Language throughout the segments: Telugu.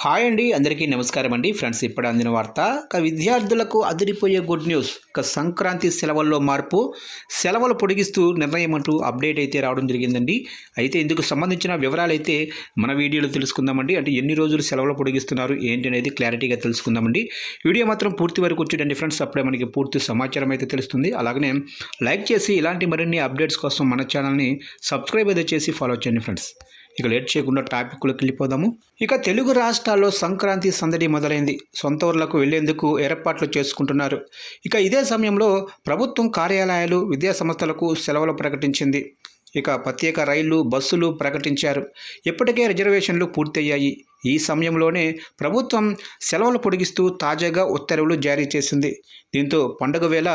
హాయ్ అండి, అందరికీ నమస్కారం అండి. ఫ్రెండ్స్, ఇప్పుడు అందిన వార్త. విద్యార్థులకు అదిరిపోయే గుడ్ న్యూస్. సంక్రాంతి సెలవుల్లో మార్పు, సెలవులు పొడిగిస్తూ నిర్ణయం అంటూ అప్డేట్ అయితే రావడం జరిగిందండి. అయితే ఇందుకు సంబంధించిన వివరాలు అయితే మన వీడియోలో తెలుసుకుందామండి. అంటే ఎన్ని రోజులు సెలవులు పొడిగిస్తున్నారు ఏంటి అనేది క్లారిటీగా తెలుసుకుందామండి. వీడియో మాత్రం పూర్తి వరకు వచ్చేయండి ఫ్రెండ్స్, అప్పుడే మనకి పూర్తి సమాచారం అయితే తెలుస్తుంది. అలాగనే లైక్ చేసి ఇలాంటి మరిన్ని అప్డేట్స్ కోసం మన ఛానల్ని సబ్స్క్రైబ్ అయితే చేసి ఫాలో చేయండి ఫ్రెండ్స్. ఇక లేట్ చేయకుండా టాపిక్లోకి వెళ్ళిపోదాము. ఇక తెలుగు రాష్ట్రాల్లో సంక్రాంతి సందడి మొదలైంది. సొంత ఊర్లకు వెళ్లేందుకు ఏర్పాట్లు చేసుకుంటున్నారు. ఇక ఇదే సమయంలో ప్రభుత్వం కార్యాలయాలు, విద్యా సంస్థలకు సెలవులు ప్రకటించింది. ఇక ప్రత్యేక రైళ్లు, బస్సులు ప్రకటించారు. ఇప్పటికే రిజర్వేషన్లు పూర్తయ్యాయి. ఈ సమయంలోనే ప్రభుత్వం సెలవులు పొడిగిస్తూ తాజాగా ఉత్తర్వులు జారీ చేసింది. దీంతో పండుగ వేళ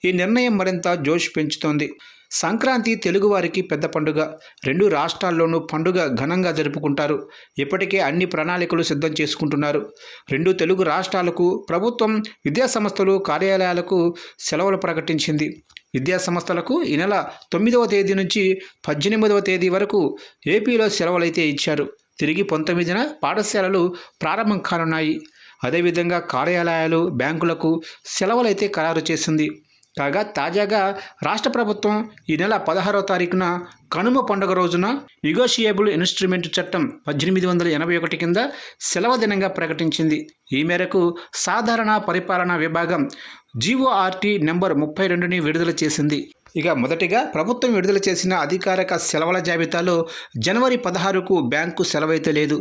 ఈ నిర్ణయం మరింత జోష్ పెంచుతోంది. సంక్రాంతి తెలుగువారికి పెద్ద పండుగ. రెండు రాష్ట్రాల్లోనూ పండుగ ఘనంగా జరుపుకుంటారు. ఇప్పటికే అన్ని ప్రణాళికలు సిద్ధం చేసుకుంటున్నారు. రెండు తెలుగు రాష్ట్రాలకు ప్రభుత్వం విద్యాసంస్థలు, కార్యాలయాలకు సెలవులు ప్రకటించింది. విద్యాసంస్థలకు ఈ నెల 9వ తేదీ నుంచి 18వ తేదీ వరకు ఏపీలో సెలవులైతే ఇచ్చారు. తిరిగి 19న పాఠశాలలు ప్రారంభం కానున్నాయి. అదేవిధంగా కార్యాలయాలు, బ్యాంకులకు సెలవులైతే ఖరారు చేసింది. కాగా తాజాగా రాష్ట్ర ప్రభుత్వం ఈ నెల 16వ తారీఖున కనుమ పండుగ రోజున నెగోషియబుల్ ఇన్స్ట్రుమెంట్ చట్టం 1881 కింద సెలవు దినంగా ప్రకటించింది. ఈ మేరకు సాధారణ పరిపాలనా విభాగం జీఓఆర్టీ నెంబర్ 32ని విడుదల చేసింది. ఇక మొదటిగా ప్రభుత్వం విడుదల చేసిన అధికారిక సెలవుల జాబితాలో జనవరి 16కు బ్యాంకు సెలవైతే లేదు.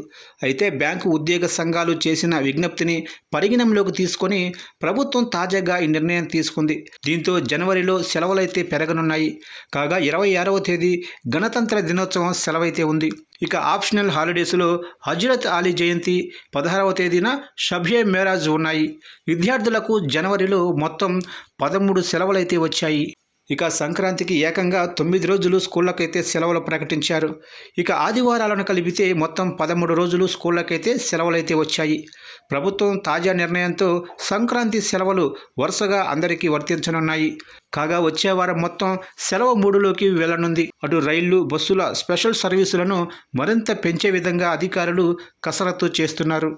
అయితే బ్యాంకు ఉద్యోగ సంఘాలు చేసిన విజ్ఞప్తిని పరిగణనలోకి తీసుకొని ప్రభుత్వం తాజాగా ఈ నిర్ణయం తీసుకుంది. దీంతో జనవరిలో సెలవులైతే పెరగనున్నాయి. కాగా 26వ తేదీ గణతంత్ర దినోత్సవం సెలవైతే ఉంది. ఇక ఆప్షనల్ హాలిడేస్లో హజ్రత్ అలీ జయంతి, 16వ తేదీన షబే మేరాజ్ ఉన్నాయి. విద్యార్థులకు జనవరిలో మొత్తం 13 సెలవులైతే వచ్చాయి. ఇక సంక్రాంతికి ఏకంగా 9 రోజులు స్కూళ్ళకైతే సెలవులు ప్రకటించారు. ఇక ఆదివారాలను కలిపితే మొత్తం 13 రోజులు స్కూళ్ళకైతే సెలవులైతే వచ్చాయి. ప్రభుత్వం తాజా నిర్ణయంతో సంక్రాంతి సెలవులు వరుసగా అందరికీ వర్తించనున్నాయి. కాగా వచ్చే వారం మొత్తం సెలవు మూడులోకి వెళ్లనుంది. అటు రైళ్లు, బస్సుల స్పెషల్ సర్వీసులను మరింత పెంచే విధంగా అధికారులు కసరత్తు చేస్తున్నారు.